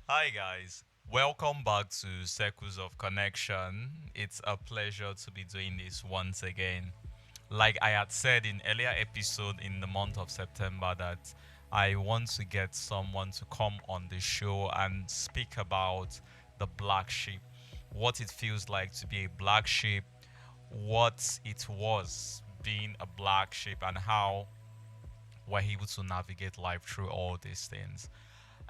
Hi, guys. Welcome back to Circles of Connection. It's a pleasure to be doing this once again. Like I had said in earlier episode in the month of September that I want to get someone to come on the show and speak about the black sheep, what it feels like to be a black sheep, what it was being a black sheep, and how we're able to navigate life through all these things.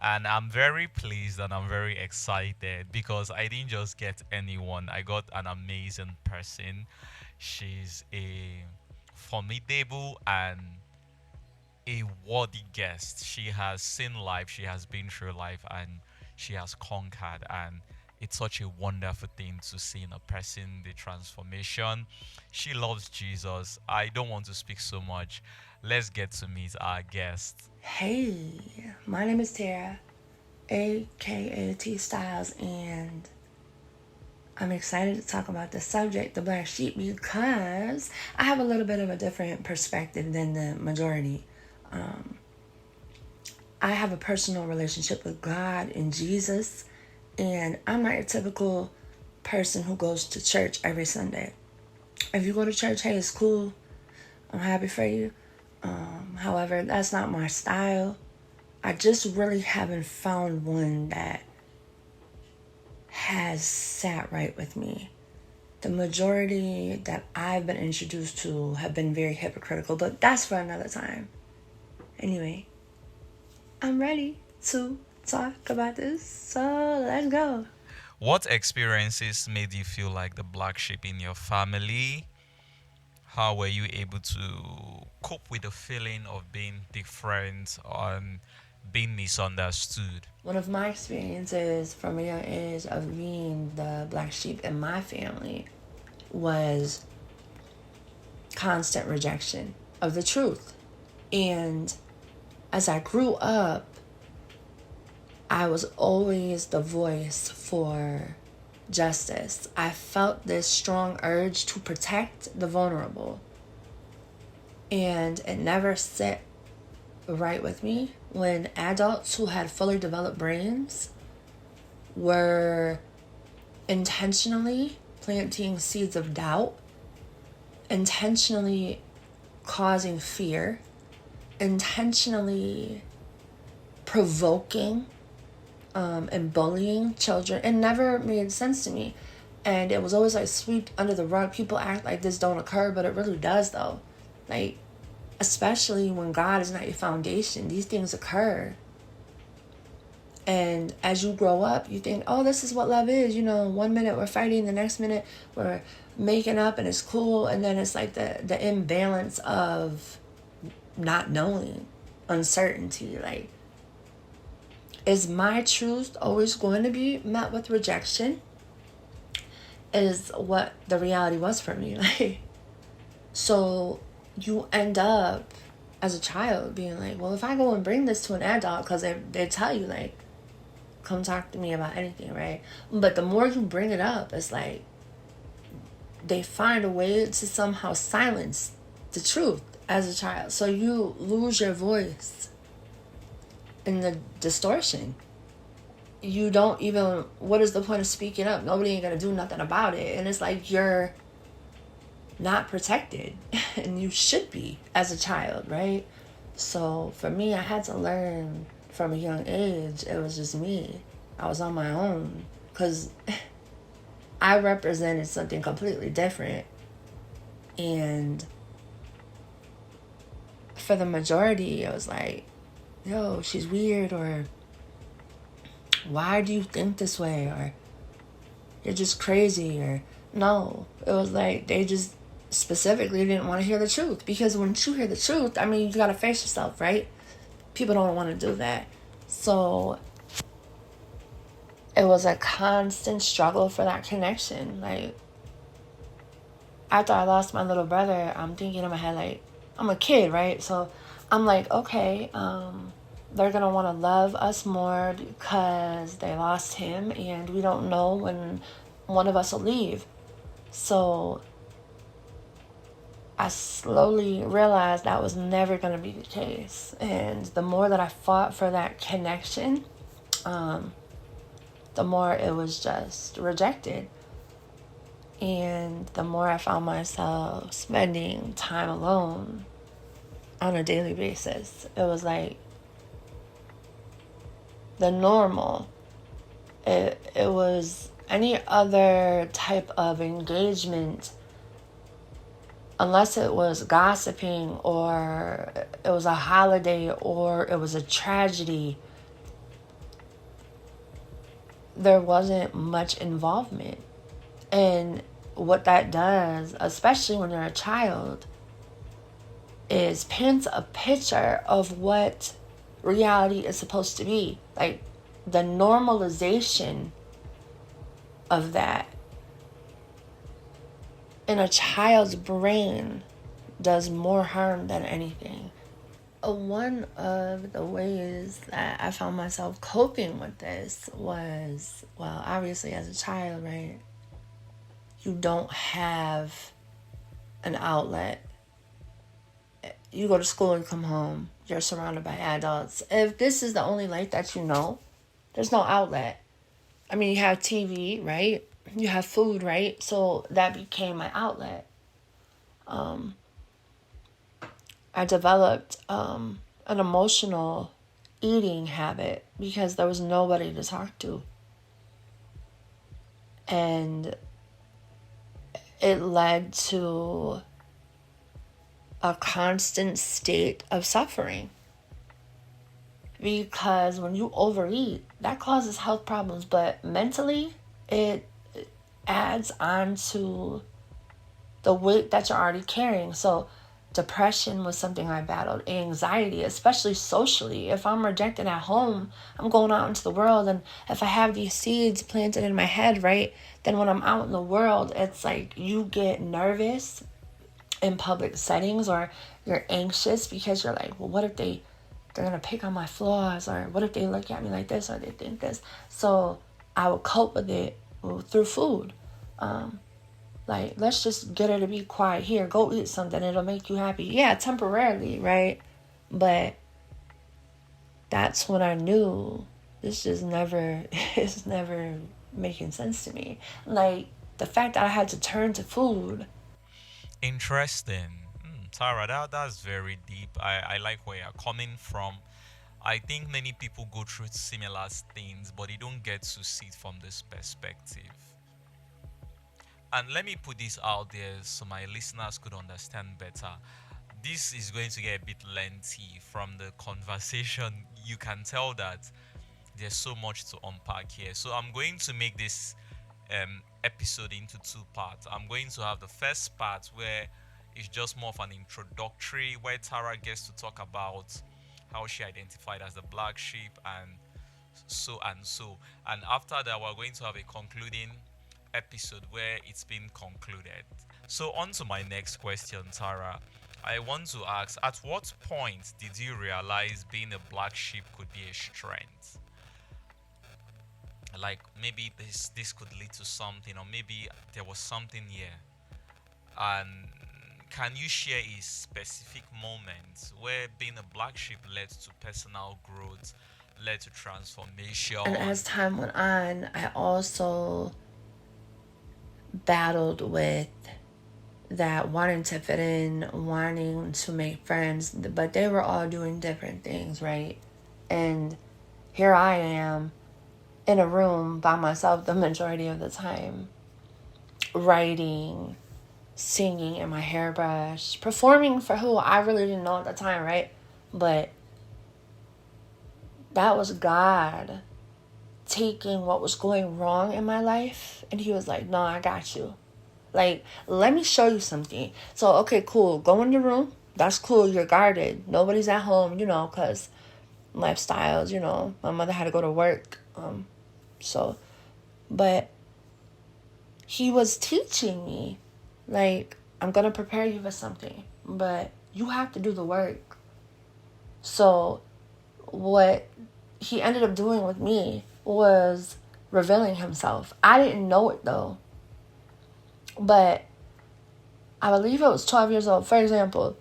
And I'm very pleased and I'm very excited because I didn't just get anyone, I got an amazing person. She's a formidable and a worthy guest. She has seen life, she has been through life, and she has conquered. And it's such a wonderful thing to see in a person, the transformation. She loves Jesus. I don't want to speak so much. Let's get to meet our guest. Hey, my name is Tara, aka T Styles, and I'm excited to talk about the subject, the black sheep, because I have a little bit of a different perspective than the majority. Um, I have a personal relationship with God and Jesus, and I'm not a typical person who goes to church every Sunday. If you go to church, hey, it's cool. I'm happy for you. However, that's not my style. I just really haven't found one that has sat right with me. The majority that I've been introduced to have been very hypocritical, but that's for another time. Anyway, I'm ready to talk about this, so let's go. What experiences made you feel like the black sheep in your family? How were you able to cope with the feeling of being different and being misunderstood? One of my experiences from a young age of being the black sheep in my family was constant rejection of the truth. And as I grew up, I was always the voice for justice. I felt this strong urge to protect the vulnerable. And it never sat right with me when adults who had fully developed brains were intentionally planting seeds of doubt, intentionally causing fear, intentionally provoking and bullying children. It never made sense to me. And it was always like swept under the rug. People act like this don't occur, but it really does though. Like, especially when God is not your foundation, these things occur. And as you grow up, you think, oh, this is what love is. You know, one minute we're fighting, the next minute we're making up and it's cool. And then it's like the imbalance of not knowing, uncertainty. Like, is my truth always going to be met with rejection? Is what the reality was for me. Like, so you end up as a child being like, well, if I go and bring this to an adult, because they tell you, like, come talk to me about anything, right? But the more you bring it up, it's like they find a way to somehow silence the truth as a child. So you lose your voice in the distortion. You don't even, what is the point of speaking up? Nobody ain't gonna do nothing about it. And it's like you're not protected and you should be as a child, right? So for me, I had to learn from a young age. It was just me. I was on my own because I represented something completely different. And for the majority, it was like, yo, she's weird, or why do you think this way, or you're just crazy, or no. It was like they just specifically didn't want to hear the truth, because once you hear the truth, I mean, you gotta face yourself, right? People don't want to do that. So it was a constant struggle for that connection. Like, after I lost my little brother, I'm thinking in my head, like, I'm a kid, right? So I'm like, okay, they're gonna want to love us more because they lost him, and we don't know when one of us will leave. So I slowly realized that was never going to be the case. And the more that I fought for that connection, the more it was just rejected. And the more I found myself spending time alone on a daily basis, it was like the normal. It was any other type of engagement, unless it was gossiping or it was a holiday or it was a tragedy, there wasn't much involvement. And what that does, especially when you're a child, is paints a picture of what reality is supposed to be. Like the normalization of that in a child's brain does more harm than anything. One of the ways that I found myself coping with this was, well, obviously as a child, right? You don't have an outlet. You go to school and come home, you're surrounded by adults. If this is the only life that you know, there's no outlet. I mean, you have TV, right? You have food, right? So that became my outlet. I developed an emotional eating habit because there was nobody to talk to. And it led to a constant state of suffering. Because when you overeat, that causes health problems, but mentally, it adds on to the weight that you're already carrying. So depression was something I battled, anxiety, especially socially. If I'm rejected at home, I'm going out into the world, and if I have these seeds planted in my head, right, then when I'm out in the world, it's like you get nervous in public settings, or you're anxious because you're like, well, what if they're gonna pick on my flaws, or what if they look at me like this, or they think this. So I would cope with it through food. Like, let's just get her to be quiet. Here, go eat something. It'll make you happy. Yeah, temporarily, right? But that's when I knew this just never, it's never making sense to me. Like, the fact that I had to turn to food. Interesting. Tara, that's very deep. I like where you're coming from. I think many people go through similar things, but they don't get to see it from this perspective. And let me put this out there so my listeners could understand better. This is going to get a bit lengthy from the conversation. You can tell that there's so much to unpack here. So I'm going to make this episode into two parts. I'm going to have the first part where it's just more of an introductory, where Tara gets to talk about how she identified as the black sheep and so and so. And after that, we're going to have a concluding episode where it's been concluded. So, on to my next question, Tara. I want to ask, at what point did you realize being a black sheep could be a strength? Like maybe this could lead to something, or maybe there was something here. And can you share a specific moment where being a black sheep led to personal growth, led to transformation? And as time went on, I also battled with that, wanting to fit in, wanting to make friends, but they were all doing different things, right? And here I am in a room by myself the majority of the time, writing, singing in my hairbrush, performing for who I really didn't know at the time, right? But that was God taking what was going wrong in my life, and he was like, no, I got you. Like, let me show you something. So, okay, cool. Go in the room. That's cool. You're guarded. Nobody's at home, because lifestyles, my mother had to go to work. But he was teaching me, like, I'm going to prepare you for something, but you have to do the work. So what he ended up doing with me was revealing himself. I didn't know it though. But I believe I was 12 years old. For example,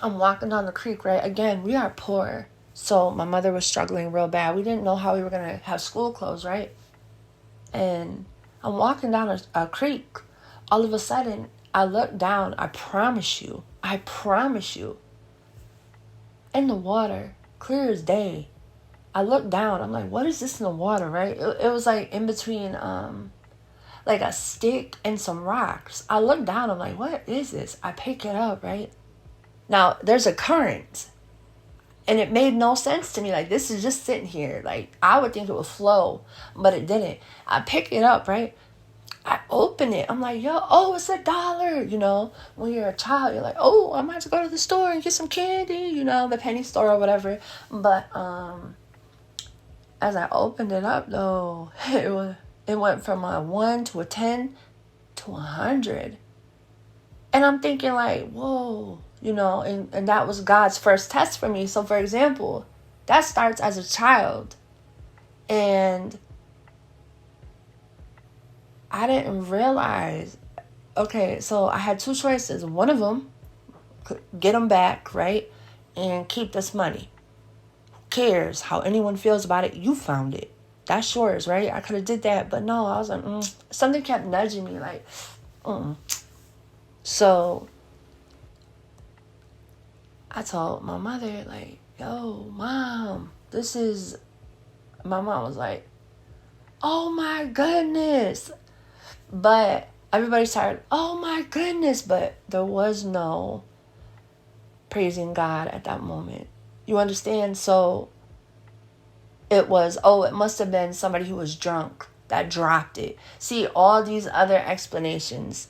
I'm walking down the creek, right? Again, we are poor. So my mother was struggling real bad. We didn't know how we were going to have school clothes, right? And I'm walking down a creek. All of a sudden, I look down. I promise you, in the water, clear as day. I look down. I'm like, what is this in the water, right? It was like in between, like a stick and some rocks. I look down. I'm like, what is this? I pick it up, right? Now, there's a current. And it made no sense to me. Like, this is just sitting here. Like, I would think it would flow, but it didn't. I pick it up, right? I open it. I'm like, yo, oh, it's $1. You know, when you're a child, you're like, oh, I might have to go to the store and get some candy, you know, the penny store or whatever. But as I opened it up, though, it went from a 1 to a 10 to 100. And I'm thinking like, whoa, you know, and that was God's first test for me. So for example, that starts as a child. And I didn't realize, okay, so I had two choices. One of them, get them back, right? And keep this money. Who cares how anyone feels about it? You found it. That's yours, right? I could have did that, but no, I was like, something kept nudging me like, So I told my mother, like, yo, mom, my mom was like, oh my goodness. But everybody started, oh my goodness. But there was no praising God at that moment. You understand? So it was, oh, it must have been somebody who was drunk that dropped it. See, all these other explanations.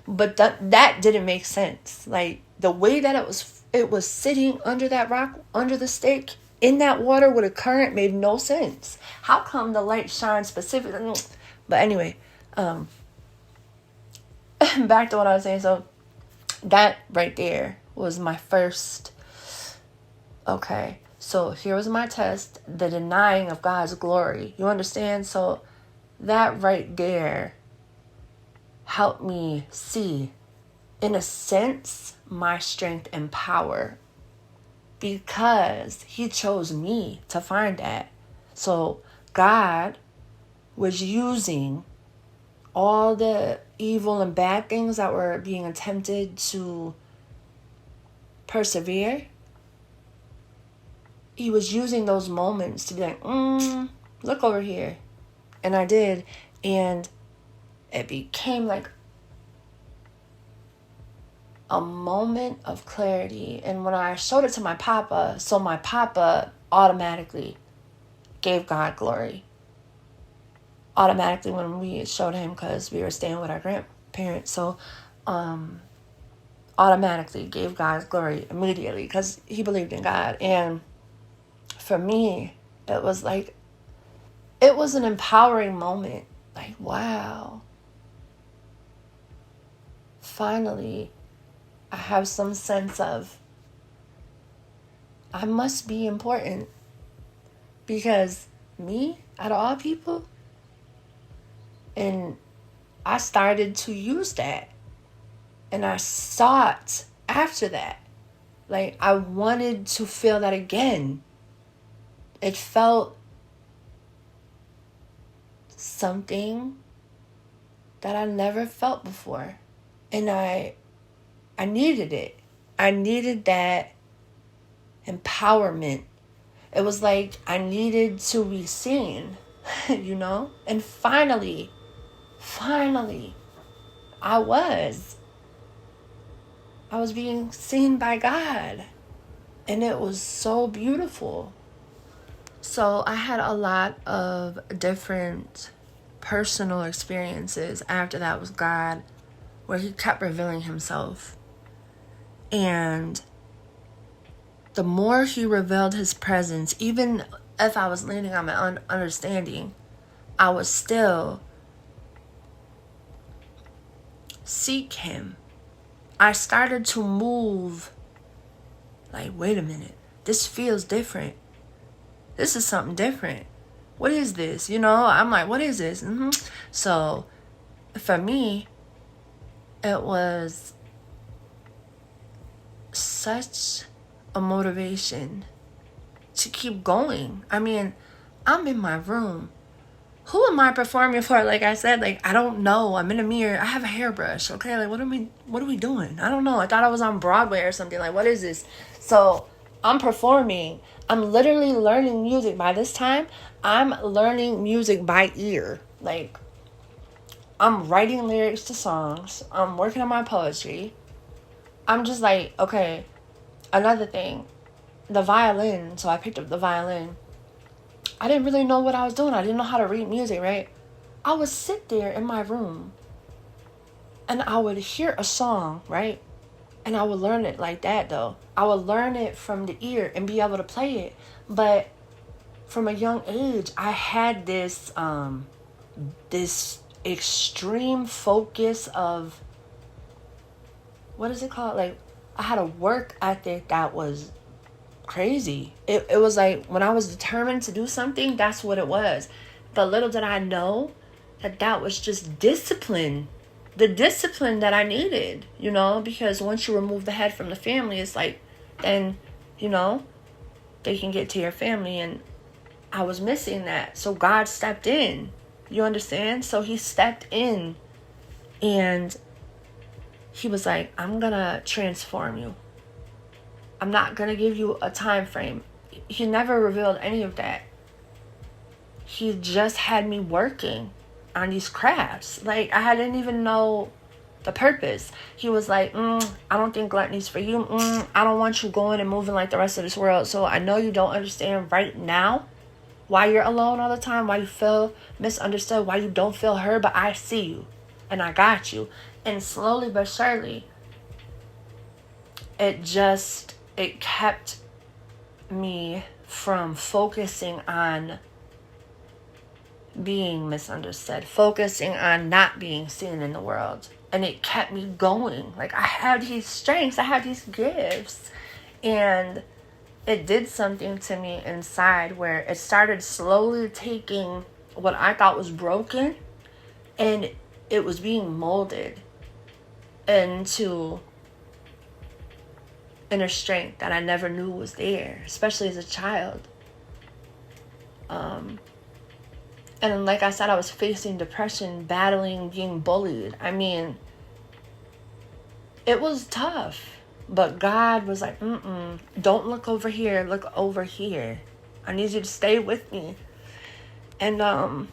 But that didn't make sense. Like, the way that it was sitting under that rock, under the stick, in that water with a current made no sense. How come the light shines specifically? But anyway, back to what I was saying. So that right there was my first, okay, so here was my test, the denying of God's glory. You understand? So that right there helped me see, in a sense, my strength and power, because he chose me to find that. So God was using all the evil and bad things that were being attempted to persevere. He was using those moments to be like, look over here. And I did. And it became like a moment of clarity. And when I showed it to my papa, so my papa automatically gave God glory. Automatically when we showed him, because we were staying with our grandparents. So automatically gave God glory immediately because he believed in God. And for me, it was like, it was an empowering moment. Like, wow. Finally, I have some sense of, I must be important, because me, out of all people, and I started to use that, and I sought after that. Like, I wanted to feel that again. It felt something that I never felt before, and I needed it. I needed that empowerment. It was like I needed to be seen, you know? And finally, I was being seen by God. And it was so beautiful. So I had a lot of different personal experiences after that with God, where he kept revealing himself. And the more he revealed his presence, even if I was leaning on my understanding, I would still seek him. I started to move like, wait a minute, this feels different. This is something different. What is this? You know, I'm like, what is this? So for me, it was such a motivation to keep going. I mean, I'm in my room who am I performing for? Like I said, like I don't know. I'm in a mirror. I have a hairbrush. Okay, like what are we doing? I don't know. I thought I was on Broadway or something. Like what is this? So I'm performing. I'm literally learning music. By this time, I'm learning music by ear. Like I'm writing lyrics to songs. I'm working on my poetry. I'm just like, okay, another thing. The violin. So I picked up the violin. I didn't really know what I was doing. I didn't know how to read music, right? I would sit there in my room and I would hear a song, right? And I would learn it like that though. I would learn it from the ear and be able to play it. But from a young age, I had this extreme focus of, what is it called? Like I had a work ethic that was crazy. It was like when I was determined to do something, that's what it was. But little did I know that that was just discipline. The discipline that I needed, because once you remove the head from the family, it's like, then, you know, they can get to your family. And I was missing that. So God stepped in. You understand? So he stepped in and he was like, I'm going to transform you. I'm not going to give you a time frame. He never revealed any of that. He just had me working on these crafts. Like, I didn't even know the purpose. He was like, I don't think gluttony's for you. I don't want you going and moving like the rest of this world. So I know you don't understand right now why you're alone all the time, why you feel misunderstood, why you don't feel heard, but I see you and I got you. And slowly but surely, it kept me from focusing on being misunderstood, focusing on not being seen in the world. And it kept me going. Like I have these strengths, I have these gifts. And it did something to me inside where it started slowly taking what I thought was broken and it was being molded into inner strength that I never knew was there, especially as a child. And like I said, I was facing depression, battling being bullied. I mean, it was tough. But God was like, don't look over here, look over here. I need you to stay with me. And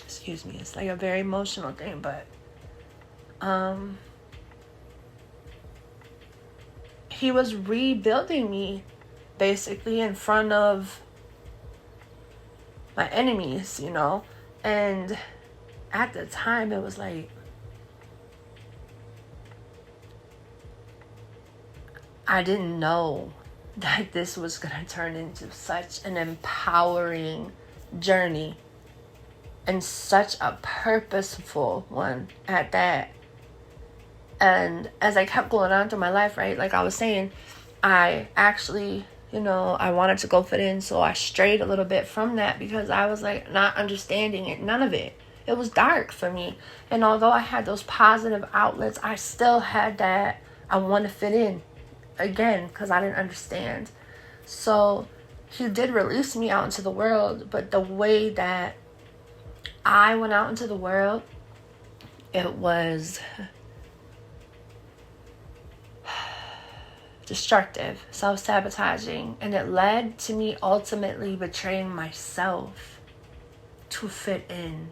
excuse me, it's like a very emotional thing, but he was rebuilding me basically in front of my enemies, and at the time it was like I didn't know that this was going to turn into such an empowering journey and such a purposeful one at that. And as I kept going on through my life, right, like I was saying, I actually, I wanted to go fit in, so I strayed a little bit from that because I was like not understanding it, none of it. It was dark for me. And although I had those positive outlets, I still had that I want to fit in again because I didn't understand. So he did release me out into the world, but the way that I went out into the world, it was destructive, self-sabotaging, and it led to me ultimately betraying myself to fit in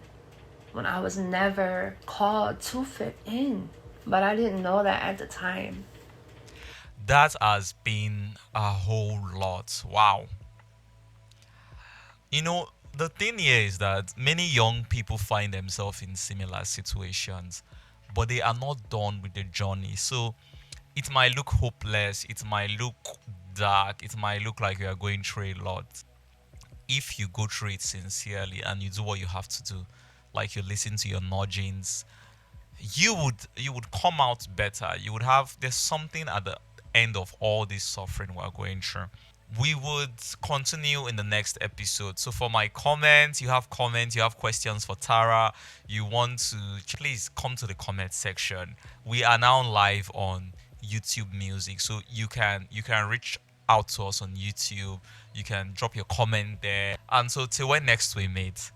when I was never called to fit in, but I didn't know that at the time. That has been a whole lot. Wow. You know, the thing here is that many young people find themselves in similar situations, but they are not done with the journey. So it might look hopeless, it might look dark, it might look like you are going through a lot. If you go through it sincerely and you do what you have to do, like you listen to your nudgings, you would come out better. You would have there's something at the end of all this suffering we're going through. We would continue in the next episode. So for my comments, you have questions for Tara, you want to, please come to the comment section. We are now live on YouTube Music, so you can reach out to us on YouTube. You can drop your comment there. And so till when next we meet,